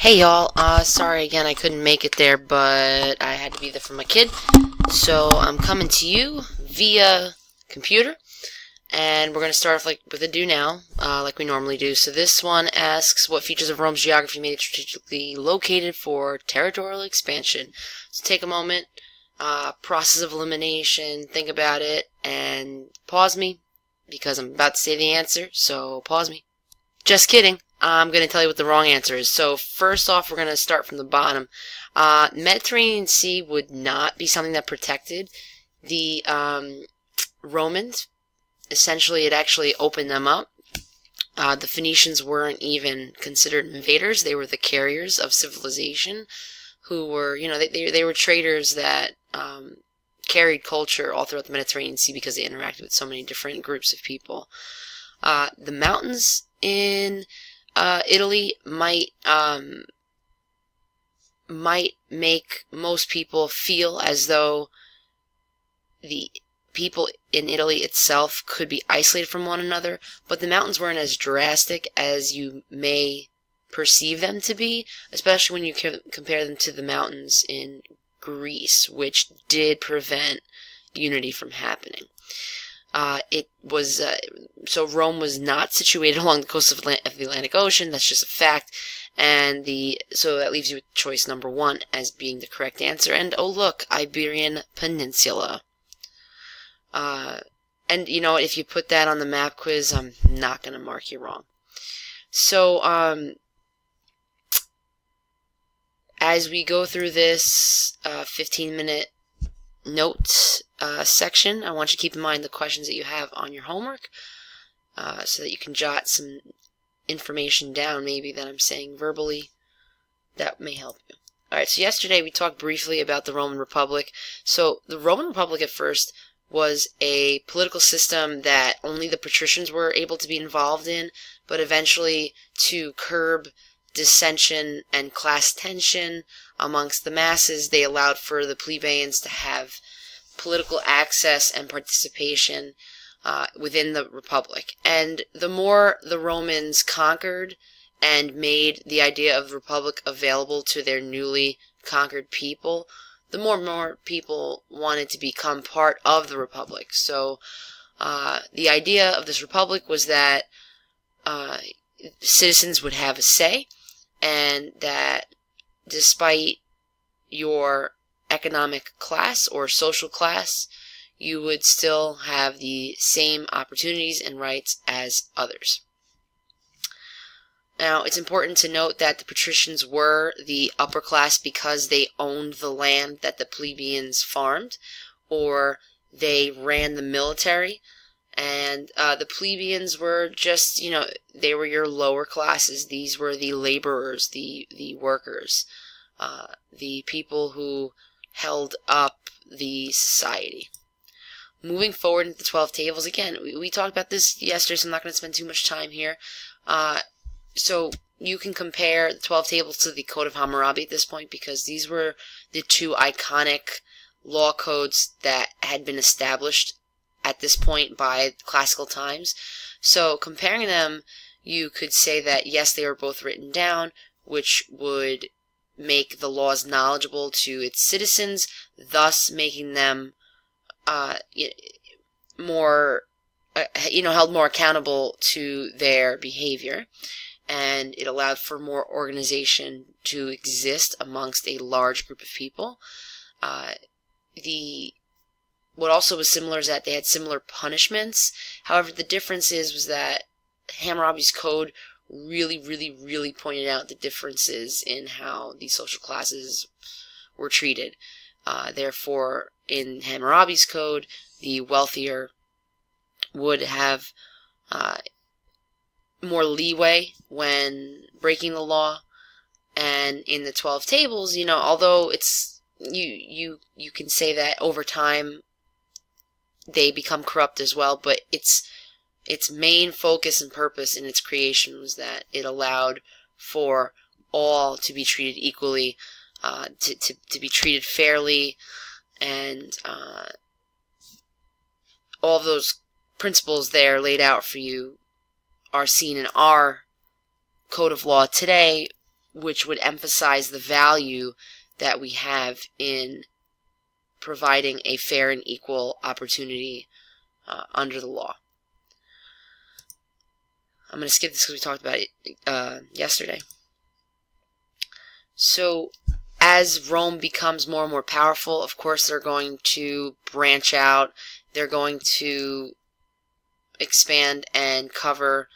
Hey y'all, sorry again I couldn't make it there, but I had to be there for my kid. So I'm coming to you via computer, and we're going to start off with a do now, like we normally do. So this one asks, what features of Rome's geography made it strategically located for territorial expansion? So take a moment, process of elimination, think about it, and pause me, because I'm about to say the answer, so pause me. Just kidding. I'm going to tell you what the wrong answer is. So first off, we're going to start from the bottom. Mediterranean Sea would not be something that protected the Romans. Essentially, it actually opened them up. The Phoenicians weren't even considered invaders. They were the carriers of civilization who were, they were traders that carried culture all throughout the Mediterranean Sea because they interacted with so many different groups of people. The mountains in Italy might make most people feel as though the people in Italy itself could be isolated from one another, but the mountains weren't as drastic as you may perceive them to be, especially when you compare them to the mountains in Greece, which did prevent unity from happening. So Rome was not situated along the coast of the Atlantic Ocean. That's just a fact. And so that leaves you with choice number one as being the correct answer. And oh look, Iberian Peninsula. And you know what, if you put that on the map quiz, I'm not going to mark you wrong. So, as we go through this 15-minute notes section, I want you to keep in mind the questions that you have on your homework so that you can jot some information down maybe that I'm saying verbally. That may help you. Alright, so yesterday we talked briefly about the Roman Republic. So the Roman Republic at first was a political system that only the patricians were able to be involved in, but eventually to curb dissension and class tension amongst the masses, they allowed for the plebeians to have political access and participation within the republic. And the more the Romans conquered and made the idea of the republic available to their newly conquered people, the more people wanted to become part of the republic. So the idea of this republic was that citizens would have a say, and that despite your economic class or social class, you would still have the same opportunities and rights as others. Now, it's important to note that the patricians were the upper class because they owned the land that the plebeians farmed, or they ran the military, and the plebeians were just, they were your lower classes. These were the laborers, the workers, the people who held up the society. Moving forward into the 12 tables, again, we talked about this yesterday, so I'm not going to spend too much time here. So you can compare the 12 tables to the Code of Hammurabi at this point, because these were the two iconic law codes that had been established at this point by classical times. So comparing them, you could say that yes, they were both written down, which would make the laws knowledgeable to its citizens, thus making them more, held more accountable to their behavior. And it allowed for more organization to exist amongst a large group of people. What also was similar is that they had similar punishments. However, the difference was that Hammurabi's code really pointed out the differences in how these social classes were treated. Therefore, in Hammurabi's code, the wealthier would have more leeway when breaking the law, and in the 12 tables, although it's you can say that over time they become corrupt as well, but its main focus and purpose in its creation was that it allowed for all to be treated equally, to be treated fairly, and all of those principles there laid out for you are seen in our code of law today, which would emphasize the value that we have in providing a fair and equal opportunity under the law. I'm going to skip this because we talked about it yesterday. So, as Rome becomes more and more powerful, of course they're going to branch out. They're going to expand and cover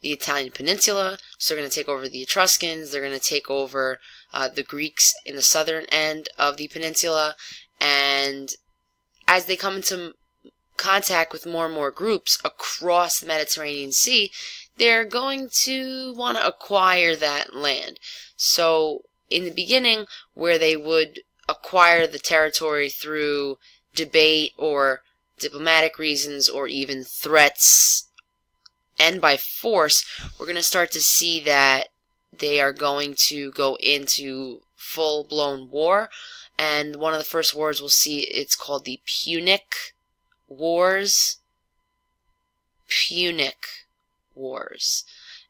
the Italian peninsula. So they're going to take over the Etruscans. They're going to take over the Greeks in the southern end of the peninsula. And as they come into contact with more and more groups across the Mediterranean Sea, they're going to want to acquire that land. So in the beginning, where they would acquire the territory through debate or diplomatic reasons or even threats and by force, we're going to start to see that they are going to go into full-blown war. And one of the first wars we'll see, it's called the Punic Wars. Punic Wars.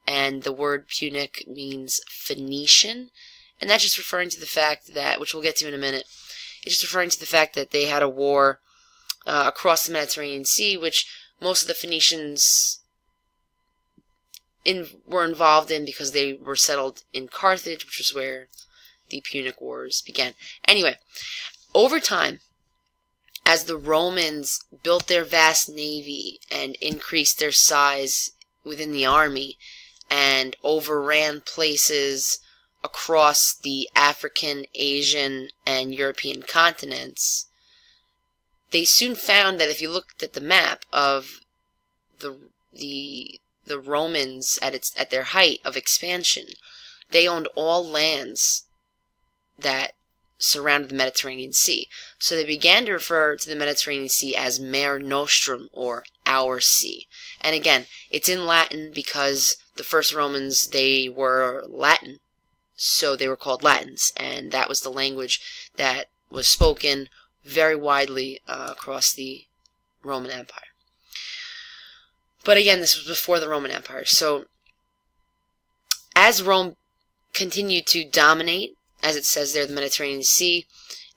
And the word Punic means Phoenician. And that's just referring to the fact that, which we'll get to in a minute, it's just referring to the fact that they had a war across the Mediterranean Sea, which most of the Phoenicians were involved in because they were settled in Carthage, which is where the Punic Wars began. Anyway, over time, as the Romans built their vast navy and increased their size within the army and overran places across the African, Asian, and European continents, they soon found that if you looked at the map of the Romans at their height of expansion, they owned all lands that surrounded the Mediterranean Sea. So they began to refer to the Mediterranean Sea as Mare Nostrum, or our sea. And again, it's in Latin because the first Romans, they were Latin. So they were called Latins, and that was the language that was spoken very widely across the Roman Empire. But again, this was before the Roman Empire. So as Rome continued to dominate, as it says there, the Mediterranean Sea,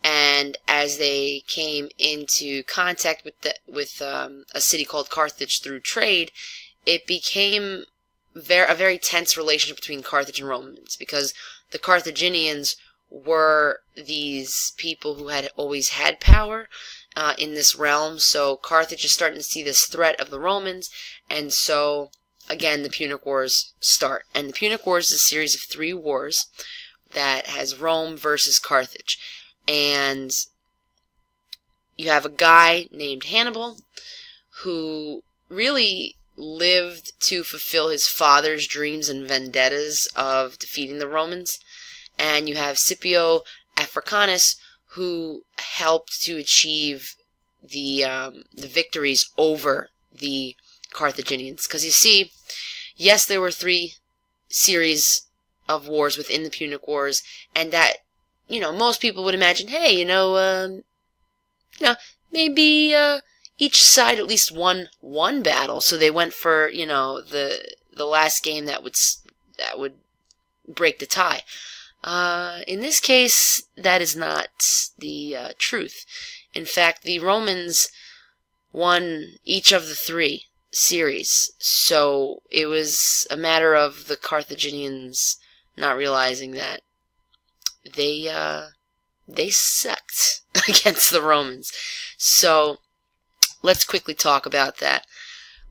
and as they came into contact with a city called Carthage through trade, it became a very tense relationship between Carthage and Romans, because the Carthaginians were these people who had always had power in this realm. So Carthage is starting to see this threat of the Romans, and so again the Punic Wars start. And the Punic Wars is a series of 3 wars that has Rome versus Carthage. And you have a guy named Hannibal who really lived to fulfill his father's dreams and vendettas of defeating the Romans. And you have Scipio Africanus, who helped to achieve the victories over the Carthaginians. Because you see, yes, there were 3 series of wars within the Punic Wars, and that, most people would imagine, hey, maybe each side at least won one battle, so they went for, the last game that would break the tie. In this case, that is not the truth. In fact, the Romans won each of the 3 series, so it was a matter of the Carthaginians not realizing that they sucked against the Romans. So let's quickly talk about that.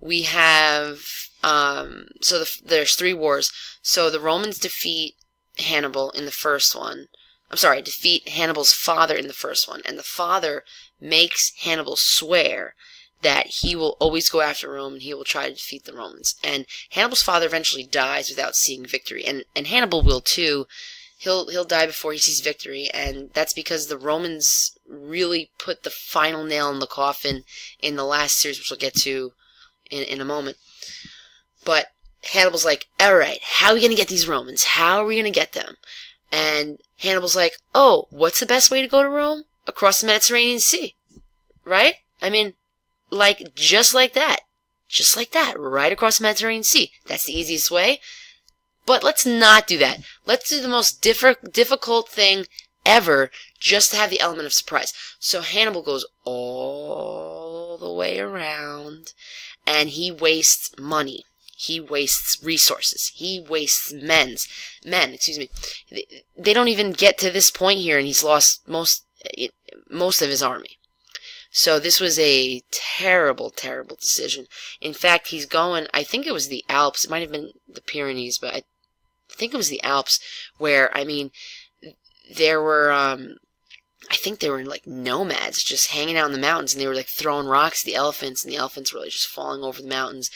We have there's 3 wars. So the Romans defeat Hannibal in the first one. Defeat Hannibal's father in the first one, and the father makes Hannibal swear that he will always go after Rome and he will try to defeat the Romans. And Hannibal's father eventually dies without seeing victory, and Hannibal will too. He'll die before he sees victory, and that's because the Romans really put the final nail in the coffin in the last series, which we'll get to in a moment. But Hannibal's like, alright, how are we going to get these Romans? How are we going to get them? And Hannibal's like, oh, what's the best way to go to Rome? Across the Mediterranean Sea. Right? I mean, just like that, right across the Mediterranean Sea. That's the easiest way. But let's not do that. Let's do the most difficult thing ever, just to have the element of surprise. So Hannibal goes all the way around, and he wastes money. He wastes resources. He wastes men. They don't even get to this point here, and he's lost most of his army. So this was a terrible, terrible decision. In fact, he's going, I think it was the Alps. It might have been the Pyrenees, but I think it was the Alps, where, I mean, there were, I think they were like nomads just hanging out in the mountains, and they were like throwing rocks at the elephants, and the elephants were like just falling over the mountains.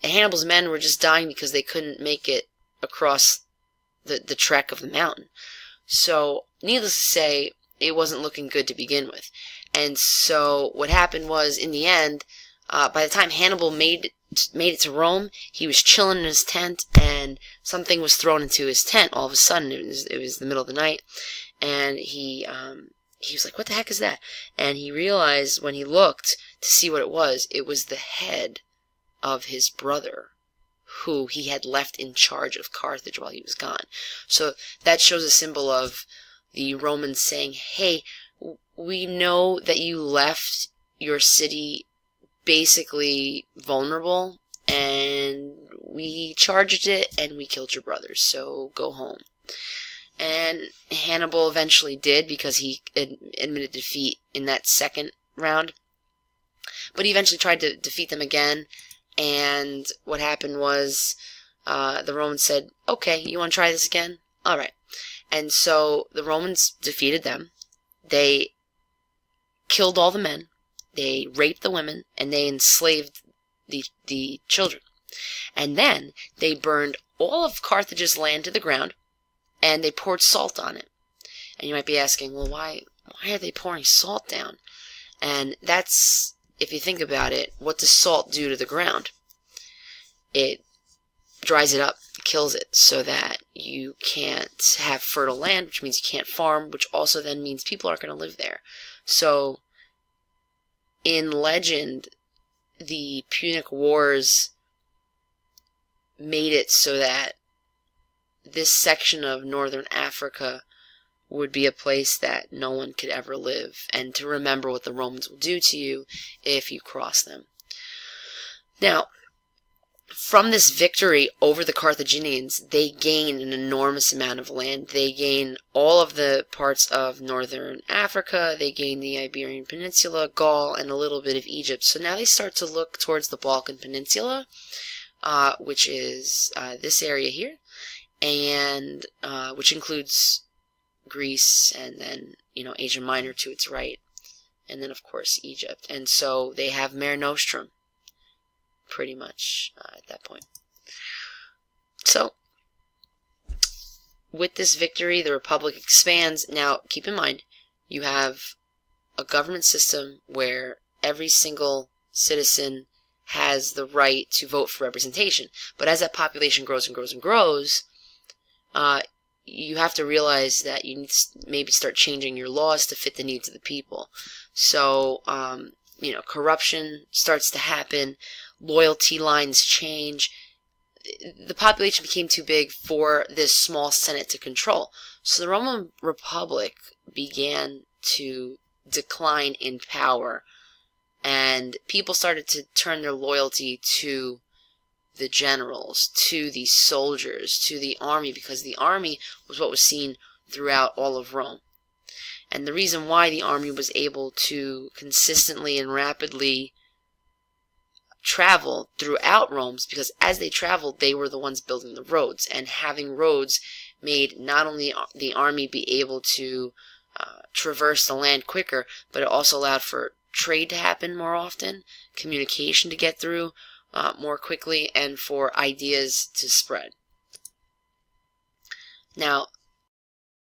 Hannibal's men were just dying because they couldn't make it across the trek of the mountain. So, needless to say, it wasn't looking good to begin with. And so, what happened was, in the end, by the time Hannibal made it to Rome, he was chilling in his tent, and something was thrown into his tent. All of a sudden, it was the middle of the night, and he was like, "What the heck is that?" And he realized when he looked to see what it was the head of his brother, who he had left in charge of Carthage while he was gone. So that shows a symbol of the Romans saying, "Hey, we know that you left your city basically vulnerable, and we charged it, and we killed your brothers, so go home." And Hannibal eventually did, because he admitted defeat in that second round. But he eventually tried to defeat them again, and what happened was the Romans said, "Okay, you want to try this again? All right." And so the Romans defeated them. They killed all the men, they raped the women, and they enslaved the children. And then they burned all of Carthage's land to the ground, and they poured salt on it. And you might be asking, well, why are they pouring salt down? And that's, if you think about it, what does salt do to the ground? It dries it up, kills it, so that you can't have fertile land, which means you can't farm, which also then means people aren't going to live there. So, in legend, the Punic Wars made it so that this section of northern Africa would be a place that no one could ever live, and to remember what the Romans will do to you if you cross them. Now, from this victory over the Carthaginians, they gain an enormous amount of land. They gain all of the parts of northern Africa, they gain the Iberian Peninsula, Gaul, and a little bit of Egypt. So now they start to look towards the Balkan Peninsula, which is this area here, and which includes Greece, and then, Asia Minor to its right, and then, of course, Egypt. And so they have Mare Nostrum, pretty much, at that point. So, with this victory, the Republic expands. Now, keep in mind, you have a government system where every single citizen has the right to vote for representation. But as that population grows and grows and grows, you have to realize that you need to maybe start changing your laws to fit the needs of the people. So, corruption starts to happen, loyalty lines change. The population became too big for this small Senate to control. So the Roman Republic began to decline in power, and people started to turn their loyalty to the generals, to the soldiers, to the army, because the army was what was seen throughout all of Rome. And the reason why the army was able to consistently and rapidly travel throughout Rome is because as they traveled, they were the ones building the roads, and having roads made not only the army be able to traverse the land quicker, but it also allowed for trade to happen more often, communication to get through more quickly, and for ideas to spread. Now,